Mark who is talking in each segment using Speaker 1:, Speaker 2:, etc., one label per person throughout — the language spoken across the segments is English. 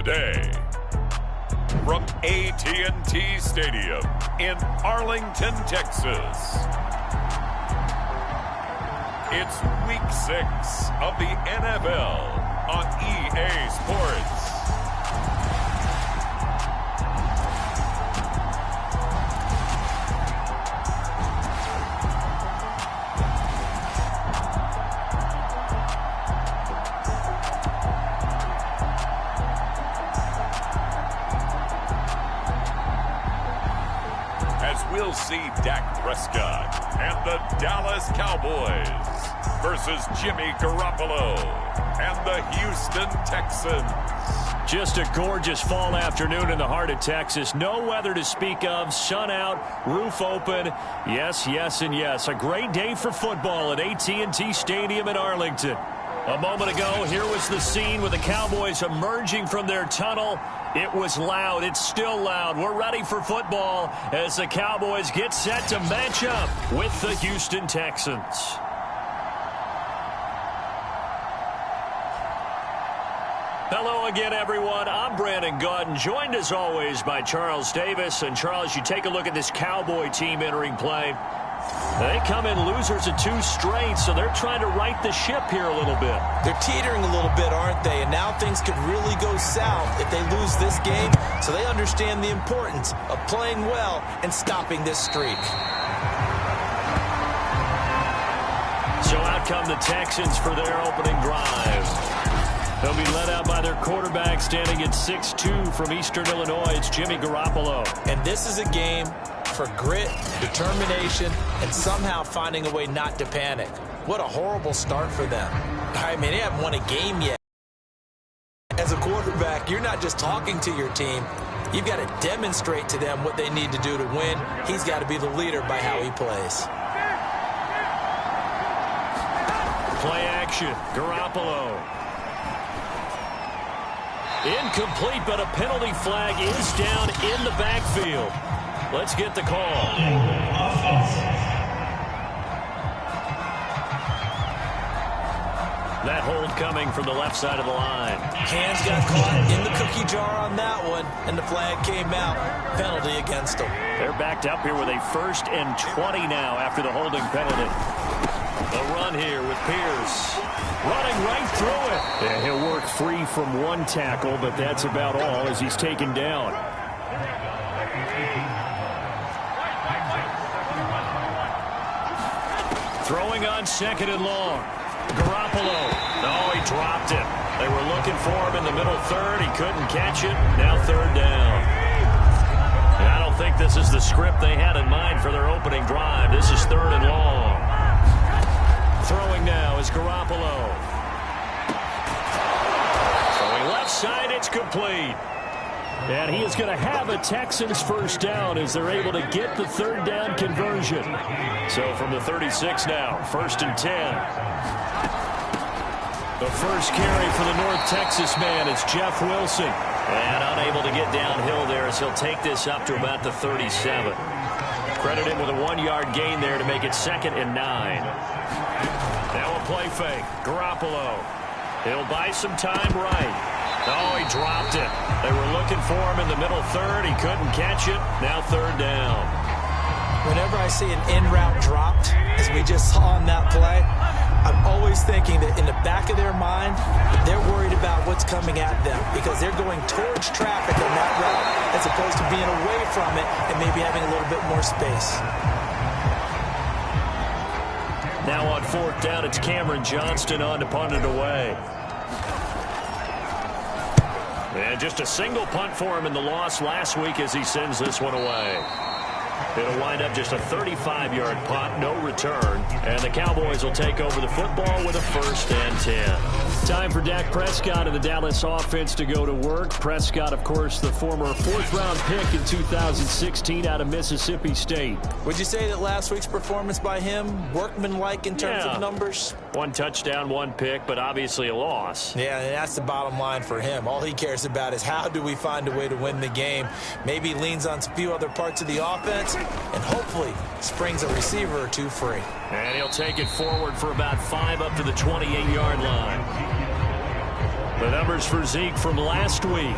Speaker 1: day. From AT&T Stadium in Arlington, Texas. It's Week 6 of the NFL on EA Sports. We'll see Dak Prescott and the Dallas Cowboys versus Jimmy Garoppolo and the Houston Texans.
Speaker 2: Just a gorgeous fall afternoon in the heart of Texas. No weather to speak of. Sun out, roof open. Yes, yes, and yes. A great day for football at AT&T Stadium in Arlington. A moment ago, here was the scene with the Cowboys emerging from their tunnel. It was loud. It's still loud. We're ready for football as the Cowboys get set to match up with the Houston Texans. Hello again, everyone. I'm Brandon Gaudin, joined as always by Charles Davis. And Charles, you take a look at this Cowboy team entering play. They come in losers of 2 straight, so they're trying to right the ship here a little bit.
Speaker 3: They're teetering a little bit, aren't they? And now things could really go south if they lose this game. So they understand the importance of playing well and stopping this streak.
Speaker 2: So out come the Texans for their opening drive. They'll be led out by their quarterback standing at 6'2" from Eastern Illinois. It's Jimmy Garoppolo.
Speaker 3: And this is a game for grit, determination, and somehow finding a way not to panic. What a horrible start for them. I mean, they haven't won a game yet. As a quarterback, you're not just talking to your team. You've got to demonstrate to them what they need to do to win. He's got to be the leader by how he plays.
Speaker 2: Play action. Garoppolo. Incomplete, but a penalty flag is down in the backfield. Let's get the call. That hold coming from the left side of the line.
Speaker 3: Hands got caught in the cookie jar on that one, and the flag came out. Penalty against them.
Speaker 2: They're backed up here with a 1st and 20 now after the holding penalty. The run here with Pierce. Running right through it. Yeah, he'll work free from 1 tackle, but that's about all as he's taken down. Throwing on 2nd and long. Garoppolo. No, he dropped it. They were looking for him in the middle 3rd. He couldn't catch it. Now 3rd down. And I don't think this is the script they had in mind for their opening drive. This is 3rd and long. Throwing now is Garoppolo. Throwing left side, it's complete. And he is going to have a Texans 1st down as they're able to get the 3rd down conversion. So from the 36 now, 1st and 10. The first carry for the North Texas man is Jeff Wilson. And unable to get downhill there as he'll take this up to about the 37. Credit him with a 1-yard gain there to make it 2nd and 9. Now a play fake. Garoppolo. He'll buy some time right. Oh, he dropped it. They were looking for him in the middle 3rd. He couldn't catch it. Now 3rd down.
Speaker 3: Whenever I see an in-route dropped, as we just saw on that play, I'm always thinking that in the back of their mind, they're worried about what's coming at them because they're going towards traffic on that route as opposed to being away from it and maybe having a little bit more space.
Speaker 2: Now on 4th down, it's Cameron Johnston on to punt it away. And just a single punt for him in the loss last week as he sends this one away. It'll wind up just a 35-yard punt, no return. And the Cowboys will take over the football with a 1st and 10. Time for Dak Prescott and the Dallas offense to go to work. Prescott, of course, the former 4th-round pick in 2016 out of Mississippi State.
Speaker 3: Would you say that last week's performance by him, workmanlike in terms of numbers?
Speaker 2: 1 touchdown, 1 pick, but obviously a loss.
Speaker 3: Yeah, and that's the bottom line for him. All he cares about is how do we find a way to win the game. Maybe he leans on a few other parts of the offense and hopefully springs a receiver or 2 free. And
Speaker 2: he'll take it forward for about 5 up to the 28-yard line. The numbers for Zeke from last week.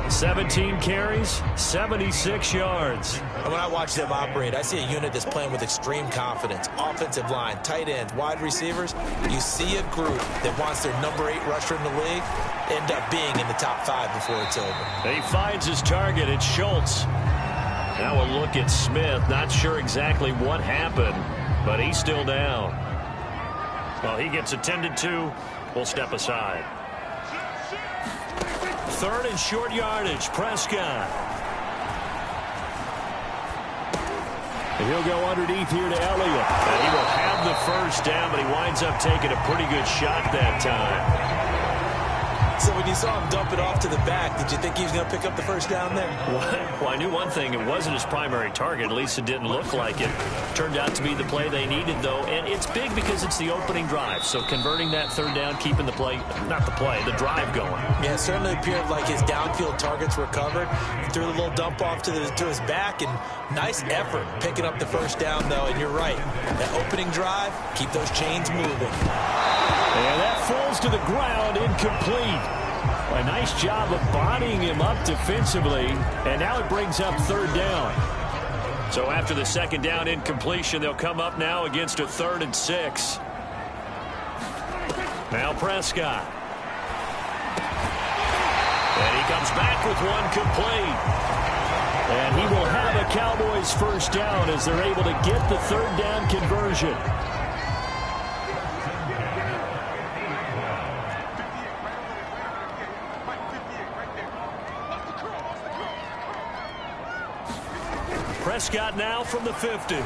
Speaker 2: 17 carries, 76 yards.
Speaker 3: And when I watch them operate, I see a unit that's playing with extreme confidence. Offensive line, tight ends, wide receivers. You see a group that wants their number 8 rusher in the league end up being in the top 5 before it's over.
Speaker 2: He finds his target. It's Schultz. Now a look at Smith. Not sure exactly what happened, but he's still down. Well, he gets attended to. We'll step aside. 3rd and short yardage. Prescott. And he'll go underneath here to Elliott. And he will have the first down, but he winds up taking a pretty good shot that time.
Speaker 3: So when you saw him dump it off to the back, did you think he was going to pick up the first down there?
Speaker 2: Well, I knew one thing. It wasn't his primary target. At least it didn't look like it. Turned out to be the play they needed, though. And it's big because it's the opening drive. So converting that 3rd down, keeping the play, not the play, the drive going.
Speaker 3: Yeah, it certainly appeared like his downfield targets were covered. He threw a little dump off to his back, and nice effort picking up the first down, though. And you're right. That opening drive, keep those chains moving.
Speaker 2: And that falls to the ground, incomplete. A nice job of bodying him up defensively, and now it brings up 3rd down. So after the 2nd down incompletion, they'll come up now against a 3rd and 6. Now Prescott. And he comes back with one complete. And he will have a Cowboys first down as they're able to get the 3rd down conversion. Prescott now from the 50. And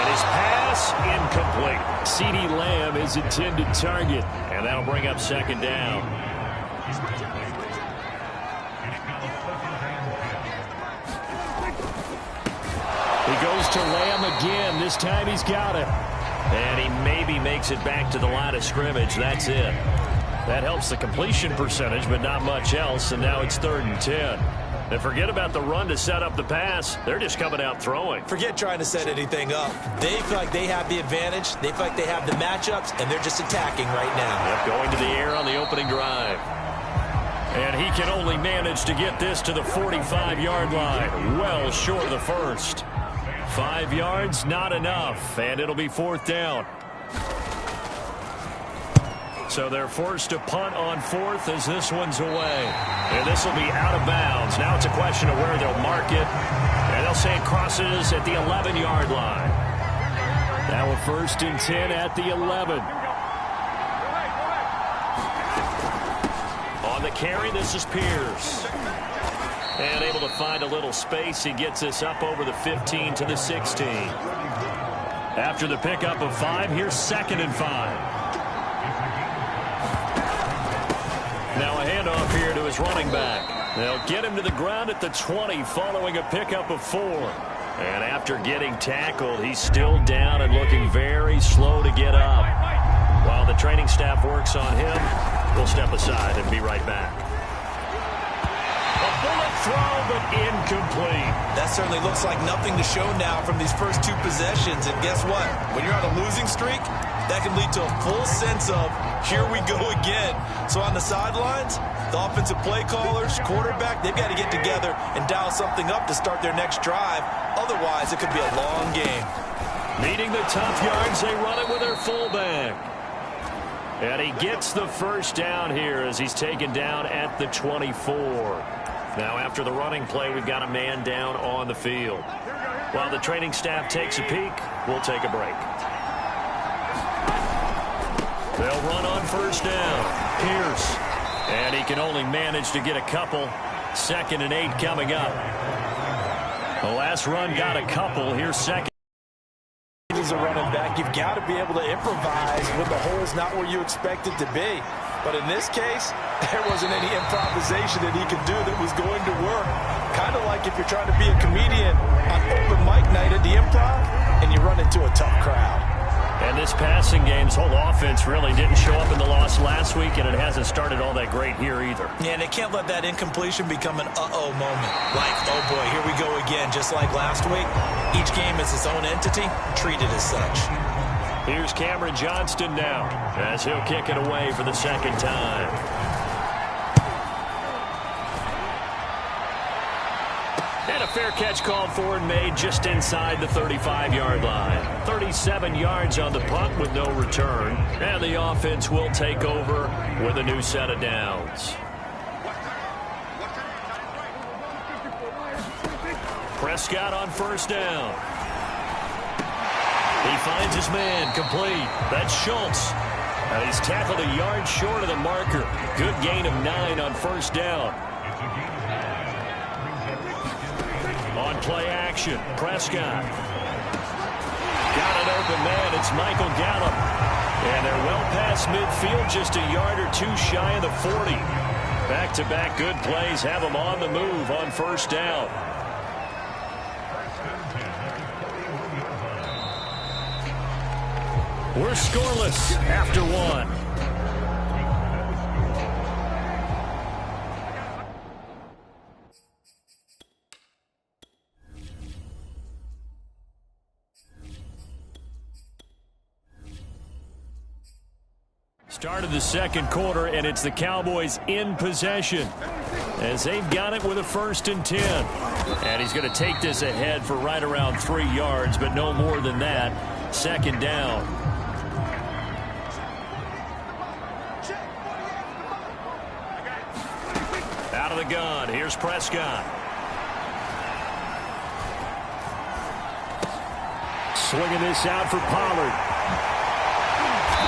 Speaker 2: his pass incomplete. CeeDee Lamb is intended target. And that'll bring up 2nd down. He goes to Lamb again. This time he's got it. And he maybe makes it back to the line of scrimmage. That's it. That helps the completion percentage, but not much else. And now it's 3rd and 10. And forget about the run to set up the pass. They're just coming out throwing.
Speaker 3: Forget trying to set anything up. They feel like they have the advantage. They feel like they have the matchups, and they're just attacking right now.
Speaker 2: Yep, going to the air on the opening drive. And he can only manage to get this to the 45-yard line. Well short of the first. 5 yards, not enough. And it'll be 4th down. So they're forced to punt on 4th as this one's away. And this will be out of bounds. Now it's a question of where they'll mark it. And they'll say it crosses at the 11-yard line. Now a 1st and 10 at the 11. On the carry, this is Pierce. And able to find a little space. He gets this up over the 15 to the 16. After the pickup of 5, here's 2nd and 5. Now a handoff here to his running back. They'll get him to the ground at the 20 following a pickup of 4. And after getting tackled, he's still down and looking very slow to get up. While the training staff works on him, we'll step aside and be right back. A bullet throw, but incomplete.
Speaker 3: That certainly looks like nothing to show now from these first 2 possessions. And guess what? When you're on a losing streak, that can lead to a full sense of, here we go again. So on the sidelines, the offensive play callers, quarterback, they've got to get together and dial something up to start their next drive. Otherwise, it could be a long game.
Speaker 2: Needing the tough yards, they run it with their fullback. And he gets the first down here as he's taken down at the 24. Now after the running play, we've got a man down on the field. While the training staff takes a peek, we'll take a break. They'll run on first down. Pierce. And he can only manage to get a couple. 2nd and 8 coming up. The last run got a couple. Here's 2nd.
Speaker 3: As a running back, you've got to be able to improvise when the hole's not where you expect it to be. But in this case, there wasn't any improvisation that he could do that was going to work. Kind of like if you're trying to be a comedian on open mic night at the Improv and you run into a tough crowd.
Speaker 2: And this passing game's whole offense really didn't show up in the loss last week, and it hasn't started all that great here either.
Speaker 3: Yeah, and they can't let that incompletion become an uh-oh moment. Like, oh boy, here we go again, just like last week. Each game is its own entity, treated as such.
Speaker 2: Here's Cameron Johnston now as he'll kick it away for the second time. And a fair catch called for and made just inside the 35-yard line. 37 yards on the punt with no return. And the offense will take over with a new set of downs. Prescott on first down. He finds his man complete. That's Schultz. And he's tackled a yard short of the marker. Good gain of 9 on first down. On play action, Prescott. Got an open man. It's Michael Gallup. And they're well past midfield, just a yard or two shy of the 40. Back-to-back good plays have them on the move on first down. We're scoreless after one. Started the second quarter, and it's the Cowboys in possession as they've got it with a 1st and 10. And he's going to take this ahead for right around 3 yards, but no more than that. Second down. Out of the gun, here's Prescott. Swinging this out for Pollard.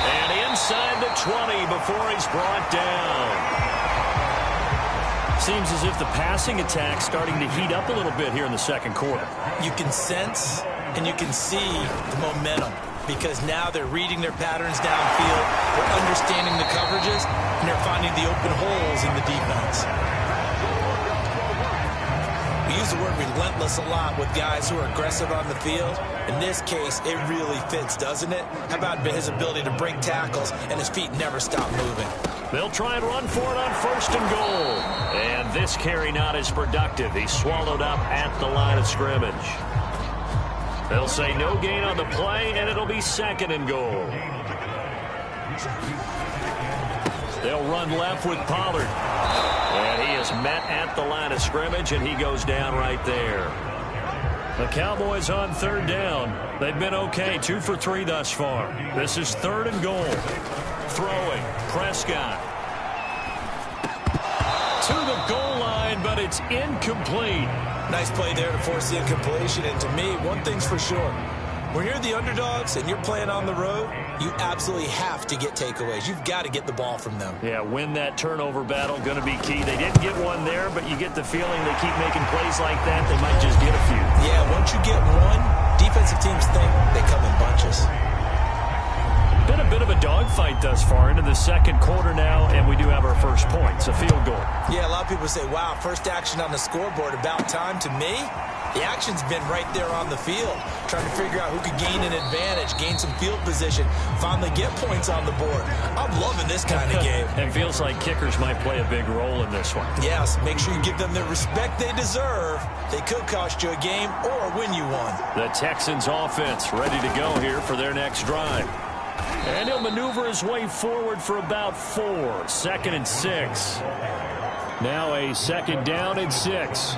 Speaker 2: And inside the 20 before he's brought down. Seems as if the passing attack's starting to heat up a little bit here in the second quarter.
Speaker 3: You can sense and you can see the momentum because now they're reading their patterns downfield, they're understanding the coverages, and they're finding the open holes in the defense. We use the word relentless a lot with guys who are aggressive on the field. In this case, it really fits, doesn't it? How about his ability to break tackles and his feet never stop moving?
Speaker 2: They'll try and run for it on 1st and goal. And this carry not as productive. He's swallowed up at the line of scrimmage. They'll say no gain on the play, and it'll be 2nd and goal. They'll run left with Pollard. And he is met at the line of scrimmage, and he goes down right there. The Cowboys on 3rd down. They've been okay, 2 for 3 thus far. This is 3rd and goal. Throwing, Prescott. To the goal line, but it's incomplete.
Speaker 3: Nice play there to force the incompletion, and to me, one thing's for sure. When you're the underdogs and you're playing on the road, you absolutely have to get takeaways. You've got to get the ball from them.
Speaker 2: Yeah, win that turnover battle, going to be key. They didn't get one there, but you get the feeling they keep making plays like that, they might just get a few.
Speaker 3: Yeah, once you get one, defensive teams think they come in bunches.
Speaker 2: Been a bit of a dogfight thus far into the second quarter now, and we do have our first point. It's a field goal.
Speaker 3: Yeah, a lot of people say, wow, first action on the scoreboard, about time. To me, the action's been right there on the field, trying to figure out who could gain an advantage, gain some field position, finally get points on the board. I'm loving this kind of game.
Speaker 2: It feels like kickers might play a big role in this one.
Speaker 3: Yes, make sure you give them the respect they deserve. They could cost you a game or win you one.
Speaker 2: The Texans offense ready to go here for their next drive. And he'll maneuver his way forward for about 4. 2nd and 6. Now a 2nd down and 6.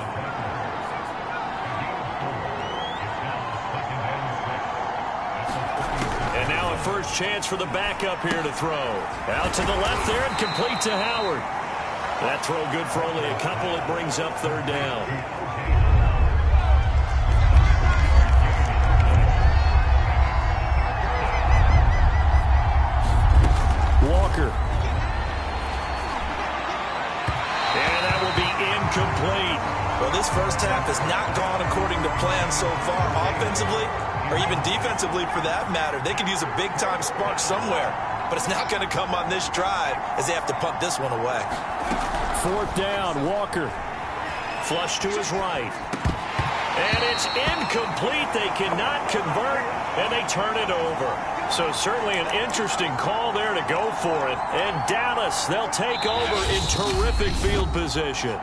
Speaker 2: And now a first chance for the backup here to throw. Out to the left there and complete to Howard. That throw good for only a couple. It brings up 3rd down. Walker. And that will be incomplete.
Speaker 3: Well, this first half has not gone according to plan so far offensively or even defensively for that matter. They could use a big-time spark somewhere, but it's not going to come on this drive as they have to punt this one away.
Speaker 2: 4th down, Walker. Flush to his right. And it's incomplete. They cannot convert, and they turn it over. So certainly an interesting call there to go for it. And Dallas, they'll take over in terrific field position.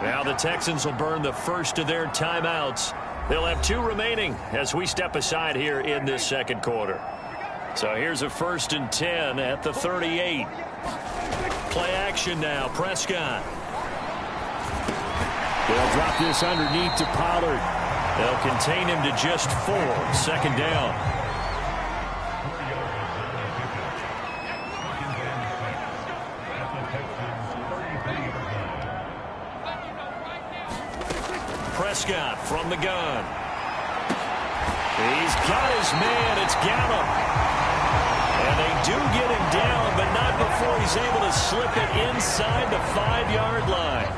Speaker 2: Now the Texans will burn the first of their timeouts. They'll have 2 remaining as we step aside here in this second quarter. So here's a 1st and 10 at the 38. Play action now. Prescott. They'll drop this underneath to Pollard. They'll contain him to just 4. 2nd down. Prescott from the gun. He's got his man. It's Gallup. And they do get him down, but not before he's able to slip it inside the 5-yard line.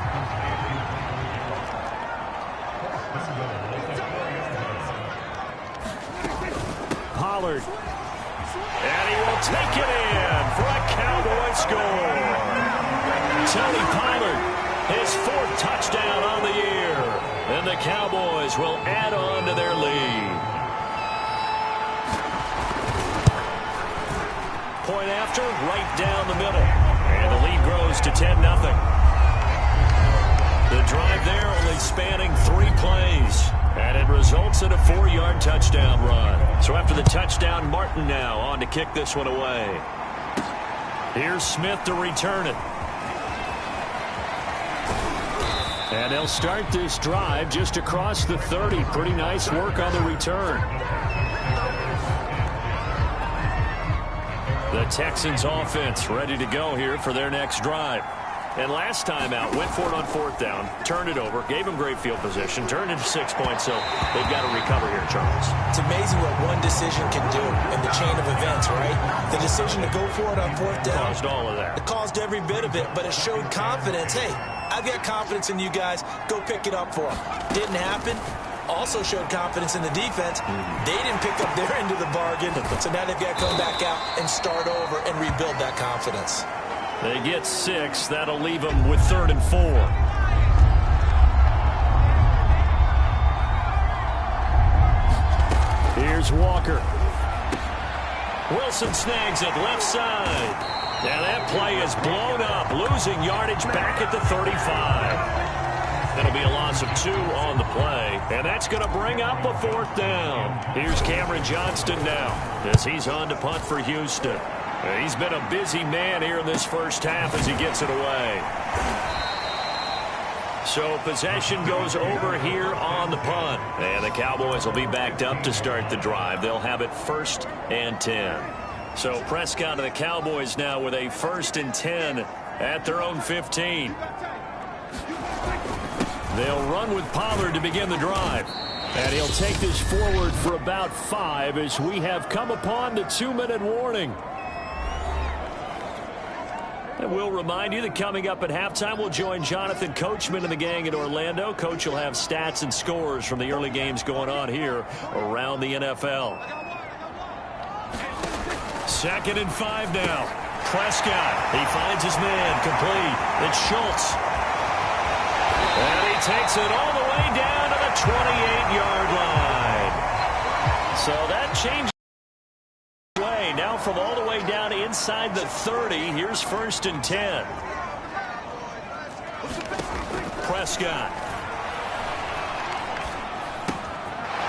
Speaker 2: Pollard. And he will take it in for a Cowboy score. Tony Pollard, his 4th touchdown on the year. And the Cowboys will add on to their lead. Point after, right down the middle. And the lead grows to 10-0. The drive there only spanning 3 plays. And it results in a 4-yard touchdown run. So after the touchdown, Martin now on to kick this one away. Here's Smith to return it. And they'll start this drive just across the 30. Pretty nice work on the return. The Texans offense ready to go here for their next drive. And last time out, went for it on 4th down, turned it over, gave them great field position, turned into 6 points, so they've got to recover here, Charles.
Speaker 3: It's amazing what one decision can do in the chain of events, right? The decision to go for it on 4th down.
Speaker 2: Caused all of that.
Speaker 3: It caused every bit of it, but it showed confidence. Hey, I've got confidence in you guys. Go pick it up for them. Didn't happen. Also showed confidence in the defense. They didn't pick up their end of the bargain, so now they've got to come back out and start over and rebuild that confidence.
Speaker 2: They get 6. That'll leave them with 3rd and 4. Here's Walker. Wilson snags it left side. Now that play is blown up, losing yardage back at the 35. That'll be a loss of 2 on the play, and that's going to bring up a 4th down. Here's Cameron Johnston now as he's on to punt for Houston. He's been a busy man here in this first half as he gets it away. So possession goes over here on the punt. And the Cowboys will be backed up to start the drive. They'll have it 1st and 10. So Prescott and the Cowboys now with a 1st and 10 at their own 15. They'll run with Pollard to begin the drive. And he'll take this forward for about 5 as we have come upon the 2-minute warning. And we'll remind you that coming up at halftime, we'll join Jonathan Coachman and the gang in Orlando. Coach will have stats and scores from the early games going on here around the NFL. 2nd and 5 now. Prescott, he finds his man, complete. It's Schultz. And he takes it all the way down to the 28-yard line. So that changes. Now from all the way down inside the 30, here's 1st and 10. Prescott.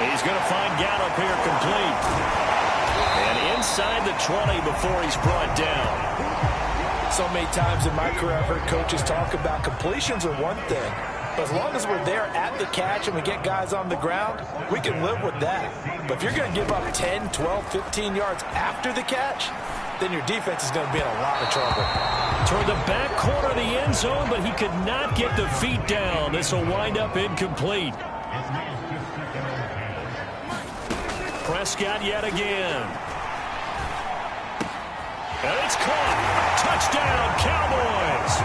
Speaker 2: He's going to find Gallup here complete. And inside the 20 before he's brought down.
Speaker 4: So many times in my career I've heard coaches talk about completions are one thing. But as long as we're there at the catch and we get guys on the ground, we can live with that. But if you're going to give up 10, 12, 15 yards after the catch, then your defense is going to be in a lot of trouble.
Speaker 2: Toward the back corner of the end zone, but he could not get the feet down. This will wind up incomplete. Prescott yet again. And it's caught. Touchdown, Cowboys.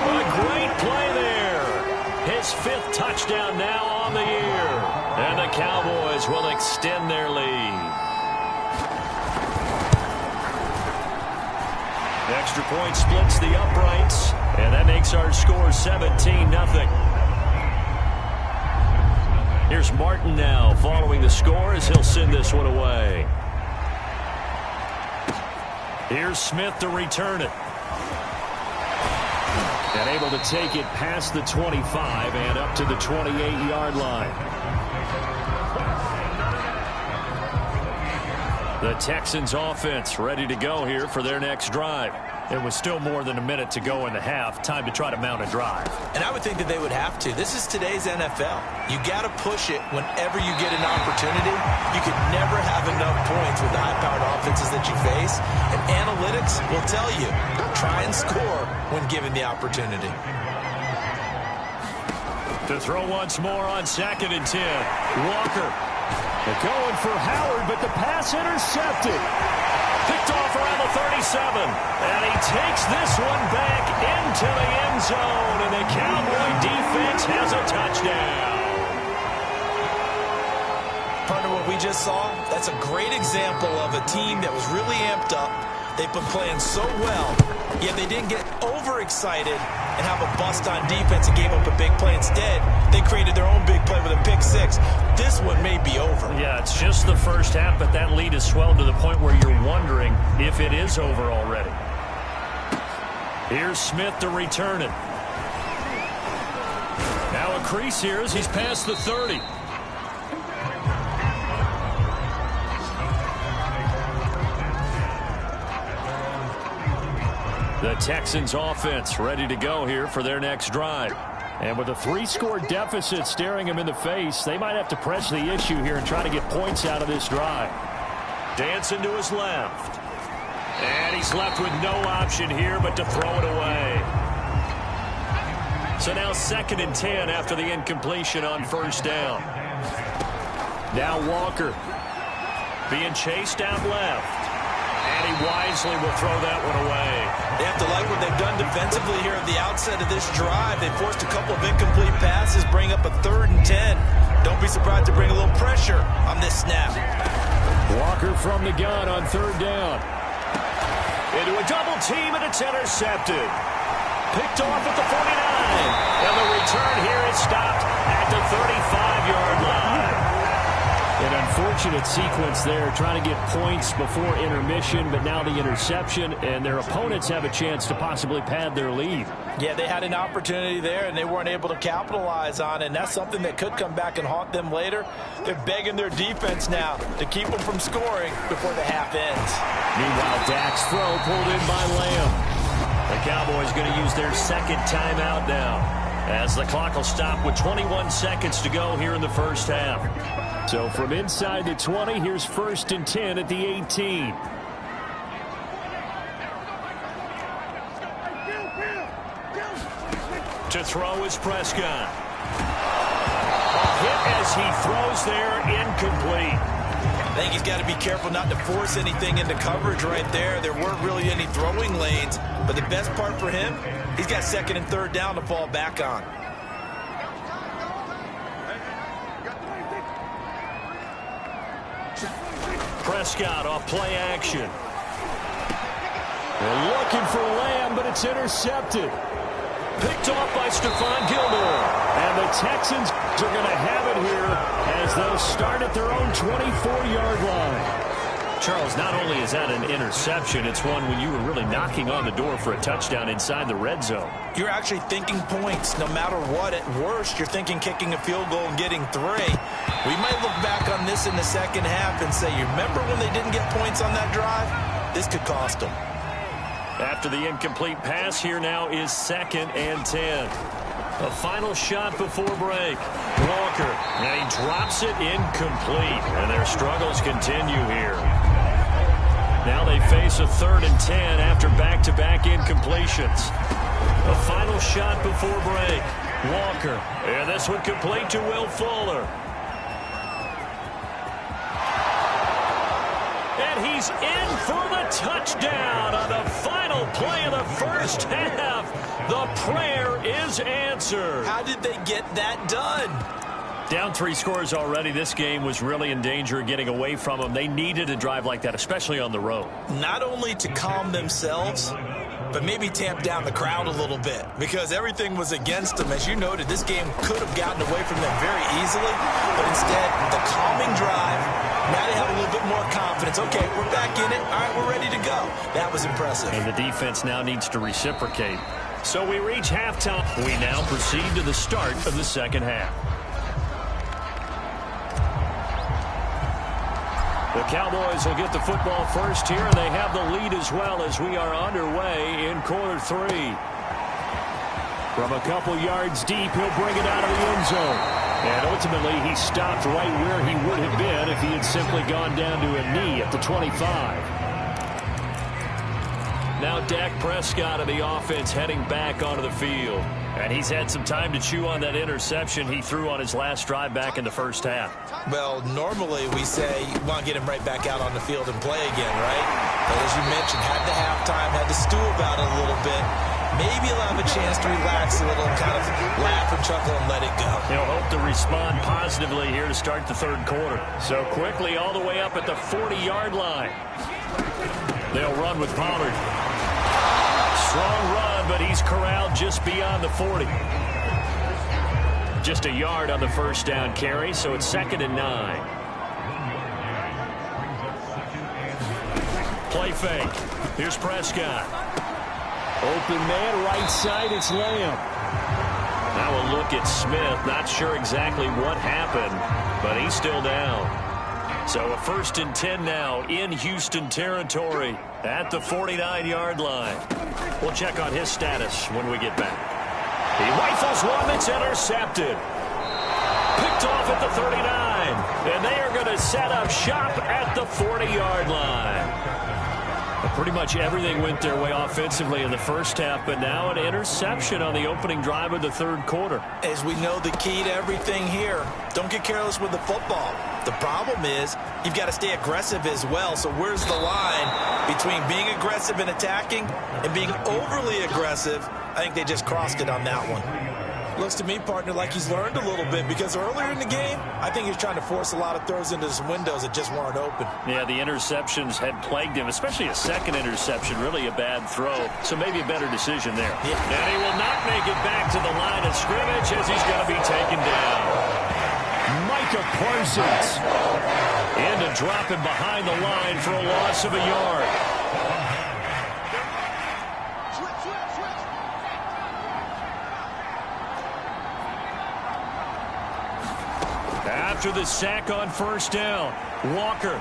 Speaker 2: A great play there. His 5th touchdown now on the year. And the Cowboys will extend their lead. Extra point splits the uprights. And that makes our score 17-0. Here's Martin now following the score as he'll send this one away. Here's Smith to return it. And able to take it past the 25 and up to the 28-yard line. The Texans offense ready to go here for their next drive. It was still more than a minute to go in the half. Time to try to mount a drive.
Speaker 3: And I would think that they would have to. This is today's NFL. You got to push it whenever you get an opportunity. You can never have enough points with the high-powered offenses that you face. And analytics will tell you, try and score when given the opportunity.
Speaker 2: To throw once more on 2nd and 10. Walker. They're going for Howard, but the pass intercepted. Picked off around the 37. And he takes this one back into the end zone. And the Cowboy defense has a touchdown.
Speaker 3: Partner, what we just saw, that's a great example of a team that was really amped up. They've been playing so well, yet they didn't get overexcited and have a bust on defense and gave up a big play. Instead, they created their own big play with a pick six. This one may be over.
Speaker 2: Yeah, it's just the first half, but that lead has swelled to the point where you're wondering if it is over already. Here's Smith to return it. Now a crease here as he's past the 30. The Texans offense ready to go here for their next drive. And with a 3-score deficit staring them in the face, they might have to press the issue here and try to get points out of this drive. Dancing to his left. And he's left with no option here but to throw it away. So now 2nd and 10 after the incompletion on 1st down. Now Walker being chased out left. And he wisely will throw that one away.
Speaker 3: They have to like what they've done defensively here at the outset of this drive. They forced a couple of incomplete passes, bring up a 3rd and 10. Don't be surprised to bring a little pressure on this snap.
Speaker 2: Walker from the gun on 3rd down. Into a double team, and it's intercepted. Picked off at the 49. And the return here is stopped at the 35-yard line. An unfortunate sequence there, trying to get points before intermission, but now the interception, and their opponents have a chance to possibly pad their lead.
Speaker 4: Yeah, they had an opportunity there, and they weren't able to capitalize on it, and that's something that could come back and haunt them later. They're begging their defense now to keep them from scoring before the half ends.
Speaker 2: Meanwhile, Dak's throw pulled in by Lamb. The Cowboys going to use their 2nd timeout now, as the clock will stop with 21 seconds to go here in the 1st half. So from inside the 20, here's 1st and 10 at the 18. To throw is Prescott. A hit as he throws there, incomplete.
Speaker 3: I think he's got to be careful not to force anything into coverage right there. There weren't really any throwing lanes, but the best part for him, he's got 2nd and 3rd down to fall back on.
Speaker 2: Prescott off play action. They're looking for Lamb, but it's intercepted. Picked off by Stephon Gilmore. And the Texans are going to have it here as they'll start at their own 24-yard line. Charles, not only is that an interception, it's one when you were really knocking on the door for a touchdown inside the red zone.
Speaker 3: You're actually thinking points no matter what. At worst, you're thinking kicking a field goal and getting 3. We might look back on this in the 2nd half and say, you remember when they didn't get points on that drive? This could cost them.
Speaker 2: After the incomplete pass, here now is 2nd and 10. A final shot before break. Walker, and he drops it incomplete. And their struggles continue here. Now they face a 3rd and 10 after back-to-back incompletions. A final shot before break. Walker, and this one complete to Will Fuller. And he's in for the touchdown on the final play of the 1st half. The prayer is answered.
Speaker 3: How did they get that done?
Speaker 2: Down 3 scores already. This game was really in danger of getting away from them. They needed a drive like that, especially on the road.
Speaker 3: Not only to calm themselves, but maybe tamp down the crowd a little bit, because everything was against them. As you noted, this game could have gotten away from them very easily, but instead, the calming drive, now they have a little bit more confidence. Okay, we're back in it. All right, we're ready to go. That was impressive.
Speaker 2: And the defense now needs to reciprocate. So we reach halftime. We now proceed to the start of the 2nd half. The Cowboys will get the football first here, and they have the lead as well as we are underway in quarter 3. From a couple yards deep, he'll bring it out of the end zone. And ultimately, he stopped right where he would have been if he had simply gone down to a knee at the 25. Now Dak Prescott of the offense heading back onto the field. And he's had some time to chew on that interception he threw on his last drive back in the first half.
Speaker 3: Well, normally we say you want to get him right back out on the field and play again, right? But as you mentioned, had the halftime, had to stew about it a little bit. Maybe he'll have a chance to relax a little and kind of laugh and chuckle and let it go.
Speaker 2: He'll hope to respond positively here to start the third quarter. So quickly all the way up at the 40-yard line. They'll run with Pollard. Strong run, but he's corralled just beyond the 40. Just a yard on the first down carry, so it's 2nd and 9. Play fake. Here's Prescott. Open man, right side, it's Lamb. Now a look at Smith. Not sure exactly what happened, but he's still down. So a 1st and 10 now in Houston territory at the 49-yard line. We'll check on his status when we get back. He rifles one that's intercepted. Picked off at the 39. And they are going to set up shop at the 40-yard line. Pretty much everything went their way offensively in the first half, but now an interception on the opening drive of the third quarter.
Speaker 3: As we know, the key to everything here, don't get careless with the football. The problem is you've got to stay aggressive as well. So where's the line between being aggressive and attacking and being overly aggressive? I think they just crossed it on that one. Looks to me, partner, like he's learned a little bit because earlier in the game, I think he was trying to force a lot of throws into some windows that just weren't open.
Speaker 2: Yeah, the interceptions had plagued him, especially a second interception, really a bad throw. So maybe a better decision there.
Speaker 3: Yeah.
Speaker 2: And he will not make it back to the line of scrimmage as he's going to be taken down. Micah Parsons in to drop him behind the line for a loss of a yard. After the sack on first down, Walker.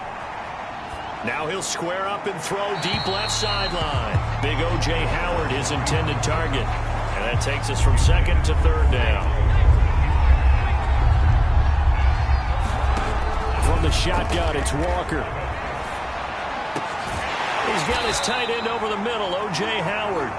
Speaker 2: Now he'll square up and throw deep left sideline. Big O.J. Howard, his intended target. And that takes us from 2nd to 3rd down. From the shotgun, it's Walker. He's got his tight end over the middle, O.J. Howard.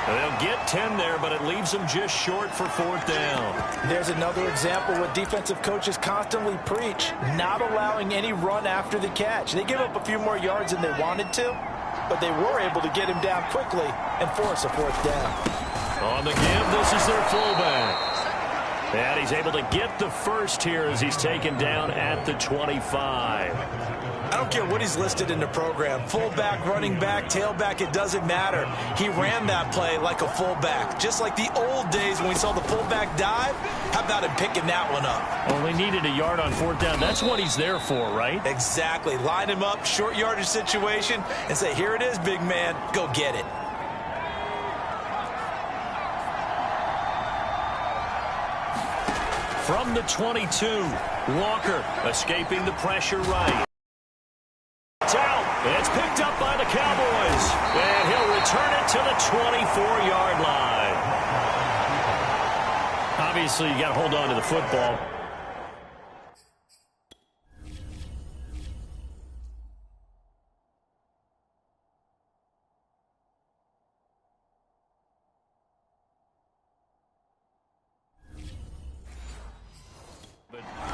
Speaker 2: They'll get 10 there, but it leaves them just short for 4th down.
Speaker 4: There's another example what defensive coaches constantly preach, not allowing any run after the catch. They give up a few more yards than they wanted to, but they were able to get him down quickly and force a 4th down.
Speaker 2: On the give, this is their fullback. And he's able to get the first here as he's taken down at the 25.
Speaker 3: I don't care what he's listed in the program. Fullback, running back, tailback, it doesn't matter. He ran that play like a fullback. Just like the old days when we saw the fullback dive. How about him picking that one up?
Speaker 2: Only needed a yard on 4th down. That's what he's there for, right?
Speaker 3: Exactly. Line him up, short yardage situation, and say, here it is, big man. Go get it.
Speaker 2: From the 22, Walker escaping the pressure right. It's out. It's picked up by the Cowboys. And he'll return it to the 24-yard line. Obviously, you got to hold on to the football.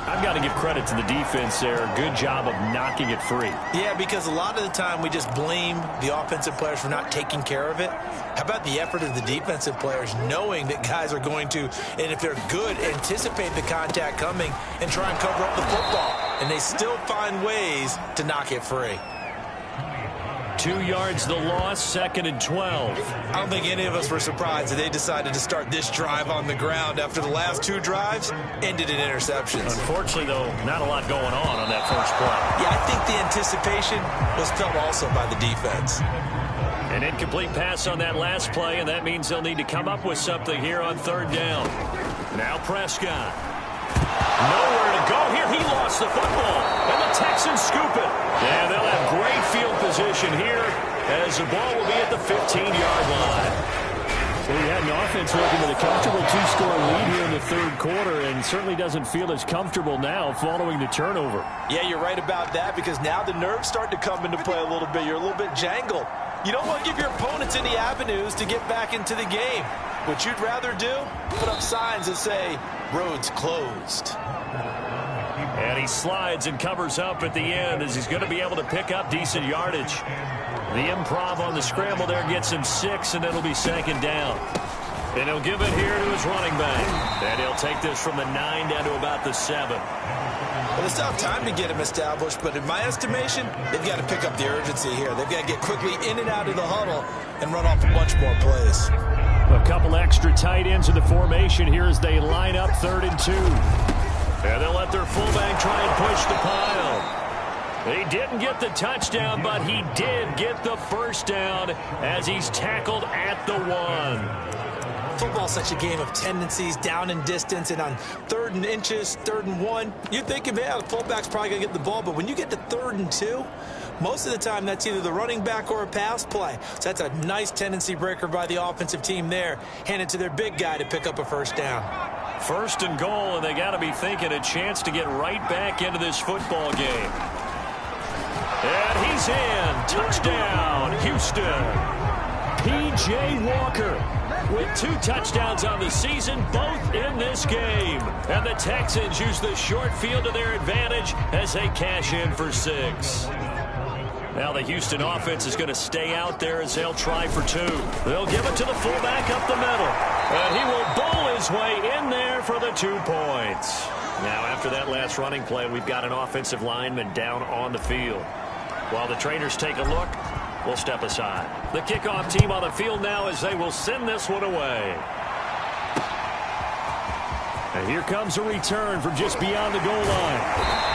Speaker 2: I've got to give credit to the defense there. Good job of knocking it free.
Speaker 3: Yeah, because a lot of the time we just blame the offensive players for not taking care of it. How about the effort of the defensive players knowing that guys are going to, and if they're good, anticipate the contact coming and try and cover up the football. And they still find ways to knock it free.
Speaker 2: 2 yards the loss, 2nd and 12.
Speaker 3: I don't think any of us were surprised that they decided to start this drive on the ground after the last 2 drives ended in interceptions.
Speaker 2: Unfortunately, though, not a lot going on that first play.
Speaker 3: Yeah, I think the anticipation was felt also by the defense.
Speaker 2: An incomplete pass on that last play, and that means they'll need to come up with something here on 3rd down. Now Prescott. Nowhere to go here. He lost the football. And the Texans scoop it. And they'll have great field position here as the ball will be at the 15-yard line.
Speaker 5: So we had an offense looking with a comfortable 2-score lead here in the third quarter and certainly doesn't feel as comfortable now following the turnover.
Speaker 4: Yeah, you're right about that because now the nerves start to come into play a little bit. You're a little bit jangled. You don't want to give your opponents any avenues to get back into the game. What you'd rather do, put up signs that say, roads closed.
Speaker 2: And he slides and covers up at the end as he's going to be able to pick up decent yardage. The improv on the scramble there gets him 6, and it'll be second down. And he'll give it here to his running back. And he'll take this from the 9 down to about the 7.
Speaker 4: Well, they still have time to get him established, but in my estimation, they've got to pick up the urgency here. They've got to get quickly in and out of the huddle and run off a bunch more plays.
Speaker 5: A couple extra tight ends in the formation here as they line up 3rd and 2.
Speaker 2: And they'll let their fullback try and push the pile. He didn't get the touchdown, but he did get the first down as he's tackled at the 1.
Speaker 4: Football's such a game of tendencies, down and distance, and on 3rd and inches, 3rd and 1, you're thinking, man, the fullback's probably going to get the ball. But when you get to 3rd and 2, most of the time that's either the running back or a pass play. So that's a nice tendency breaker by the offensive team there. Hand it to their big guy to pick up a first down.
Speaker 2: 1st and goal, and they got to be thinking a chance to get right back into this football game. And he's in. Touchdown, Houston. P.J. Walker with 2 touchdowns on the season, both in this game. And the Texans use the short field to their advantage as they cash in for 6. Now the Houston offense is going to stay out there as they'll try for 2. They'll give it to the fullback up the middle. And he will bowl his way in there for the 2 points. Now after that last running play, we've got an offensive lineman down on the field. While the trainers take a look, we'll step aside. The kickoff team on the field now as they will send this one away. And here comes a return from just beyond the goal line.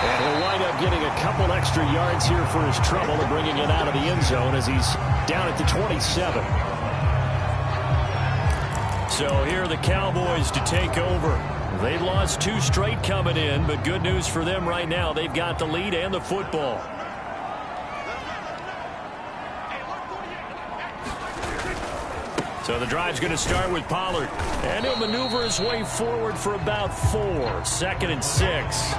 Speaker 2: And he'll wind up getting a couple extra yards here for his trouble and bringing it out of the end zone as he's down at the 27. So here are the Cowboys to take over. They lost 2 straight coming in, but good news for them right now. They've got the lead and the football. So the drive's going to start with Pollard. And he'll maneuver his way forward for about 4. 2nd and 6.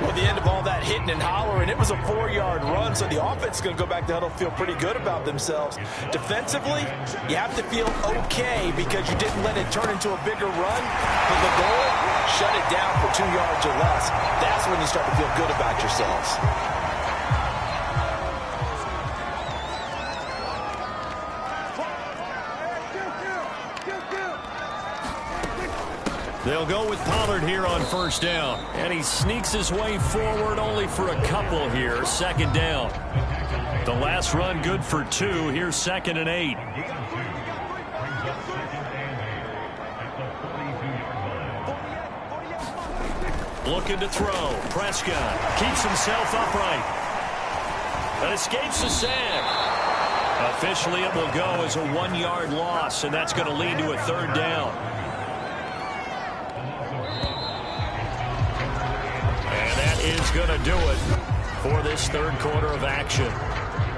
Speaker 4: Well, the end of all that hitting and hollering, it was a 4-yard run, so the offense is going to go back to huddle, feel pretty good about themselves. Defensively, you have to feel okay because you didn't let it turn into a bigger run. But the goal, shut it down for 2 yards or less. That's when you start to feel good about yourselves.
Speaker 2: They'll go with Pollard here on 1st down. And he sneaks his way forward only for a couple here. 2nd down. The last run good for 2. Here's 2nd and 8. Looking to throw. Prescott keeps himself upright. And escapes the sack. Officially, it will go as a 1-yard loss, and that's going to lead to a 3rd down. Is going to do it for this 3rd quarter of action.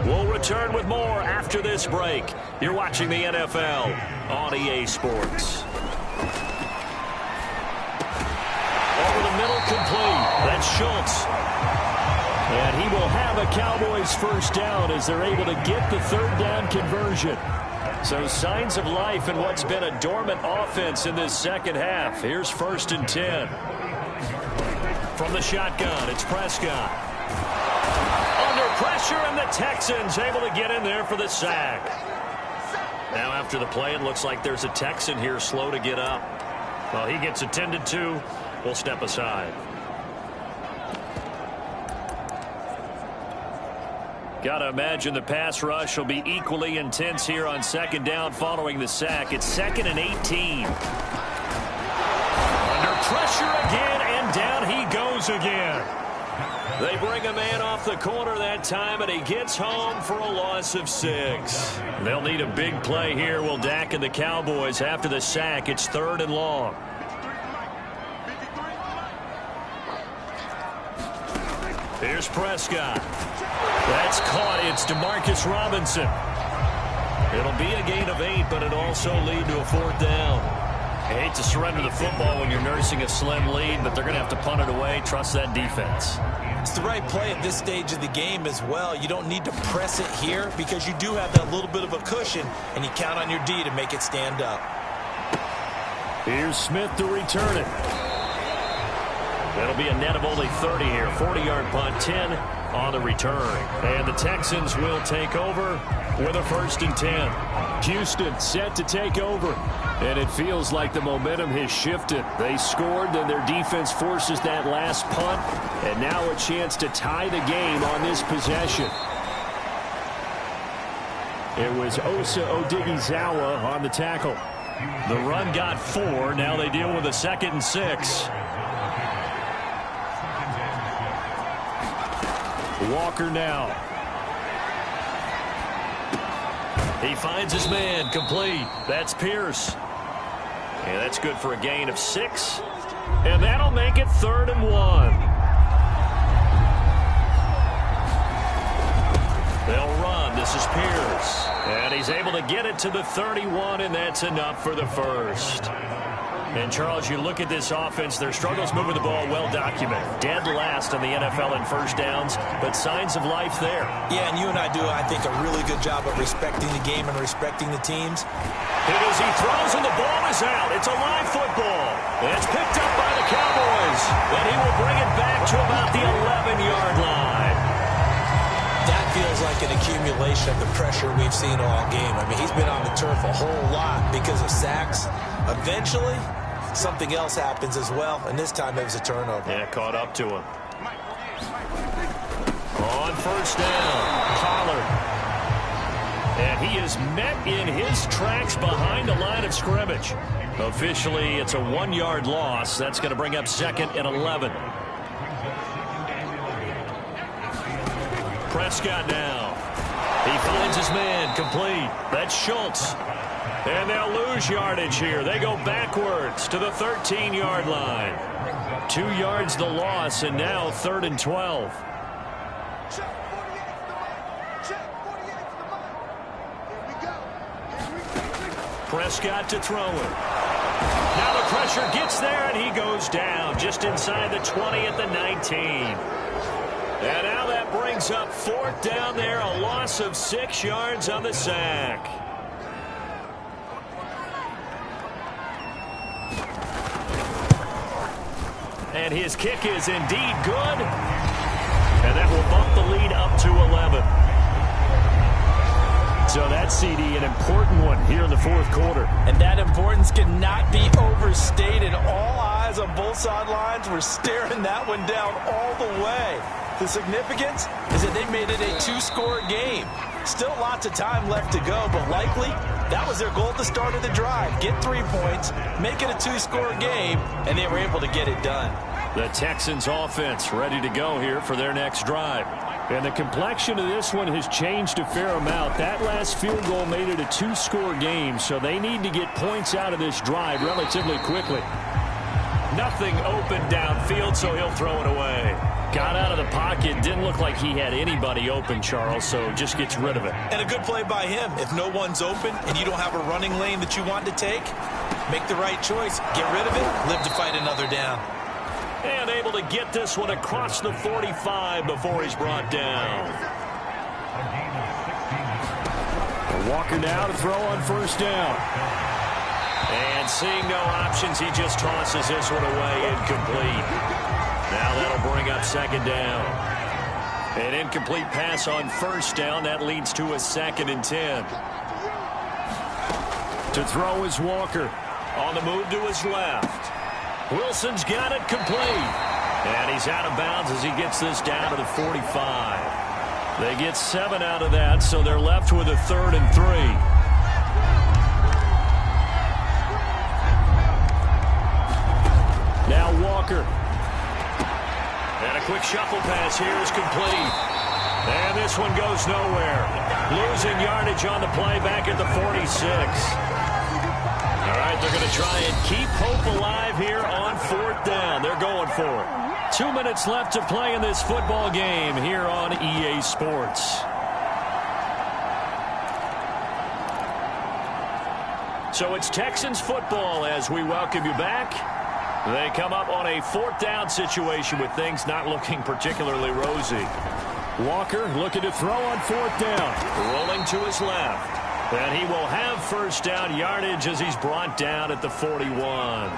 Speaker 2: We'll return with more after this break. You're watching the NFL on EA Sports. Over the middle, complete. That's Schultz. And he will have a Cowboys 1st down as they're able to get the 3rd down conversion. So signs of life in what's been a dormant offense in this 2nd half. Here's 1st and 10. From the shotgun, it's Prescott. Under pressure, and the Texans able to get in there for the sack. Now after the play, it looks like there's a Texan here slow to get up. Well, he gets attended to. We'll step aside. Gotta imagine the pass rush will be equally intense here on 2nd down following the sack. It's 2nd and 18. Under pressure again, and down he goes again. They bring a man off the corner that time, and he gets home for a loss of 6. They'll need a big play here, will Dak and the Cowboys. After the sack, it's 3rd and long. Here's Prescott. That's caught. It's Demarcus Robinson. It'll be a gain of 8, but it'll also lead to a 4th down. I hate to surrender the football when you're nursing a slim lead, but they're going to have to punt it away. Trust that defense.
Speaker 3: It's the right play at this stage of the game as well. You don't need to press it here because you do have that little bit of a cushion, and you count on your D to make it stand up.
Speaker 2: Here's Smith to return it. That'll be a net of only 30 here. 40-yard punt, 10 on the return. And the Texans will take over with a 1st and 10.
Speaker 5: Houston set to take over. And it feels like the momentum has shifted. They scored, then their defense forces that last punt. And now a chance to tie the game on this possession. It was Osa Odighizuwa on the tackle.
Speaker 2: The run got 4. Now they deal with a 2nd and 6.
Speaker 5: Walker now.
Speaker 2: He finds his man, complete. That's Pierce. And that's good for a gain of 6. And that'll make it 3rd and 1. They'll run. This is Pierce. And he's able to get it to the 31, and that's enough for the 1st. And, Charles, you look at this offense, their struggles moving the ball well documented. Dead last in the NFL in 1st downs, but signs of life there.
Speaker 3: Yeah, and you and I do, I think, a really good job of respecting the game and respecting the teams.
Speaker 2: As he throws and the ball is out. It's a live football. And it's picked up by the Cowboys. And he will bring it back to about the 11-yard line.
Speaker 3: That feels like an accumulation of the pressure we've seen all game. I mean, he's been on the turf a whole lot because of sacks. Eventually, something else happens as well, and this time it was a turnover.
Speaker 2: Yeah, caught up to him. On 1st down, Pollard. And he is met in his tracks behind the line of scrimmage. Officially, it's a 1-yard loss. That's going to bring up 2nd and 11. Prescott now. He finds his man, complete. That's Schultz. And they'll lose yardage here. They go backwards to the 13-yard line. 2 yards the loss, and now 3rd and 12. Prescott to throw it. Now the pressure gets there, and he goes down just inside the 20 at the 19. And now that brings up 4th down there, a loss of 6 yards on the sack. And his kick is indeed good. And that will bump the lead up to 11.
Speaker 5: So that's, CD, an important one here in the 4th quarter.
Speaker 4: And that importance cannot be overstated. All eyes on both sidelines were staring that one down all the way. The significance is that they made it a 2-score game. Still lots of time left to go, but likely that was their goal at the start of the drive. Get 3 points, make it a 2-score game, and they were able to get it done.
Speaker 2: The Texans offense ready to go here for their next drive.
Speaker 5: And the complexion of this one has changed a fair amount. That last field goal made it a 2-score game, so they need to get points out of this drive relatively quickly.
Speaker 2: Nothing open downfield, so he'll throw it away. Got out of the pocket. Didn't look like he had anybody open, Charles, so just gets rid of it.
Speaker 3: And a good play by him. If no one's open and you don't have a running lane that you want to take, make the right choice. Get rid of it. Live to fight another down.
Speaker 2: And able to get this one across the 45 before he's brought down.
Speaker 5: Walker now to throw on 1st down.
Speaker 2: And seeing no options, he just tosses this one away, incomplete. Now that'll bring up 2nd down. An incomplete pass on 1st down. That leads to a 2nd and 10.
Speaker 5: To throw is Walker.
Speaker 2: On the move to his left. Wilson's got it complete. And he's out of bounds as he gets this down to the 45. They get 7 out of that, so they're left with a 3rd and 3.
Speaker 5: Now Walker.
Speaker 2: And a quick shuffle pass here is complete. And this one goes nowhere. Losing yardage on the play back at the 46. All right, they're going to try and keep hope alive here on 4th down. They're going for it. 2 minutes left to play in this football game here on EA Sports. So it's Texans football as we welcome you back. They come up on a 4th down situation with things not looking particularly rosy. Walker looking to throw on 4th down. Rolling to his left. And he will have 1st down yardage as he's brought down at the 41.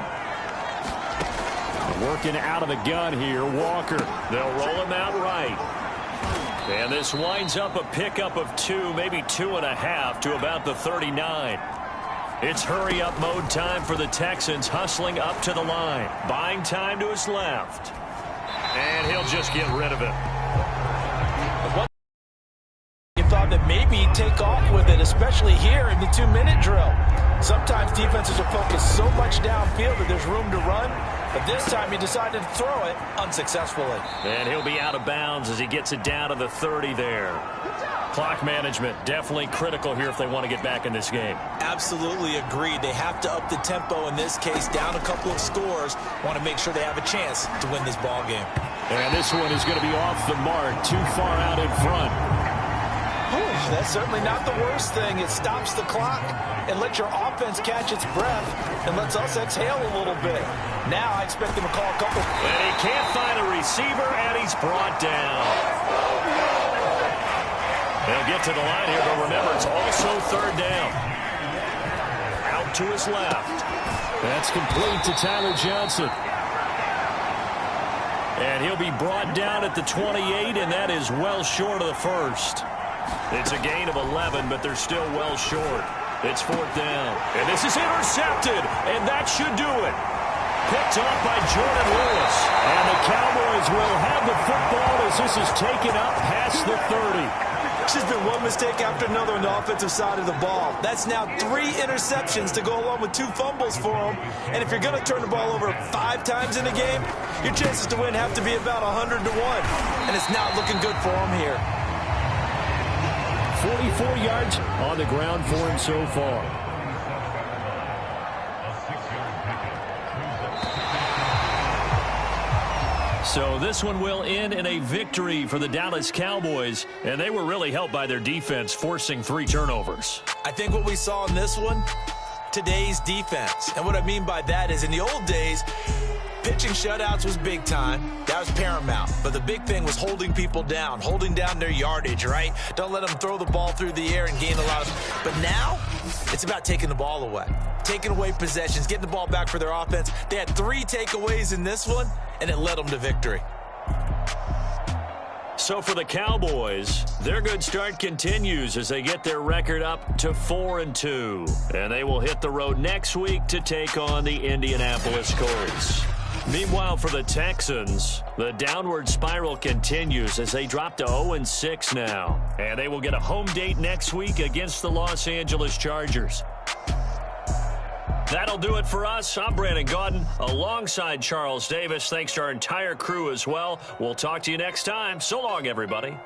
Speaker 2: Working out of the gun here, Walker. They'll roll him out right. And this winds up a pickup of 2, maybe 2.5 to about the 39. It's hurry-up mode time for the Texans, hustling up to the line. Buying time to his left. And he'll just get rid of it.
Speaker 4: You thought that maybe he'd take off with it, especially here in the 2-minute drill. Sometimes defenses are focused so much downfield that there's room to run, but this time he decided to throw it unsuccessfully.
Speaker 2: And he'll be out of bounds as he gets it down to the 30 there. Clock management definitely critical here if they want to get back in this game.
Speaker 3: Absolutely agreed. They have to up the tempo in this case, down a couple of scores. Want to make sure they have a chance to win this ball game.
Speaker 2: And this one is going to be off the mark, too far out in front.
Speaker 4: That's certainly not the worst thing. It stops the clock and lets your offense catch its breath and lets us exhale a little bit. Now I expect them to call a couple.
Speaker 2: And he can't find a receiver, and he's brought down. They'll get to the line here, but remember, it's also 3rd down. Out to his left.
Speaker 5: That's complete to Tyler Johnson.
Speaker 2: And he'll be brought down at the 28, and that is well short of the 1st. It's a gain of 11, but they're still well short. It's 4th down. And this is intercepted, and that should do it. Picked off by Jordan Lewis. And the Cowboys will have the football as this is taken up past the 30.
Speaker 4: It's just been one mistake after another on the offensive side of the ball. That's now 3 interceptions to go along with 2 fumbles for them. And if you're going to turn the ball over 5 times in a game, your chances to win have to be about 100 to 1. And it's not looking good for them here.
Speaker 5: 44 yards on the ground for him so far.
Speaker 2: So this one will end in a victory for the Dallas Cowboys, and they were really helped by their defense, forcing 3 turnovers.
Speaker 3: I think what we saw in this one, today's defense. And what I mean by that is in the old days, pitching shutouts was big time. That was paramount. But the big thing was holding people down, holding down their yardage, right? Don't let them throw the ball through the air and gain a lot of... But now, it's about taking the ball away. Taking away possessions, getting the ball back for their offense. They had 3 takeaways in this one, and it led them to victory.
Speaker 2: So for the Cowboys, their good start continues as they get their record up to 4-2. And they will hit the road next week to take on the Indianapolis Colts. Meanwhile, for the Texans, the downward spiral continues as they drop to 0-6 now. And they will get a home date next week against the Los Angeles Chargers. That'll do it for us. I'm Brandon Gaudin alongside Charles Davis. Thanks to our entire crew as well. We'll talk to you next time. So long, everybody.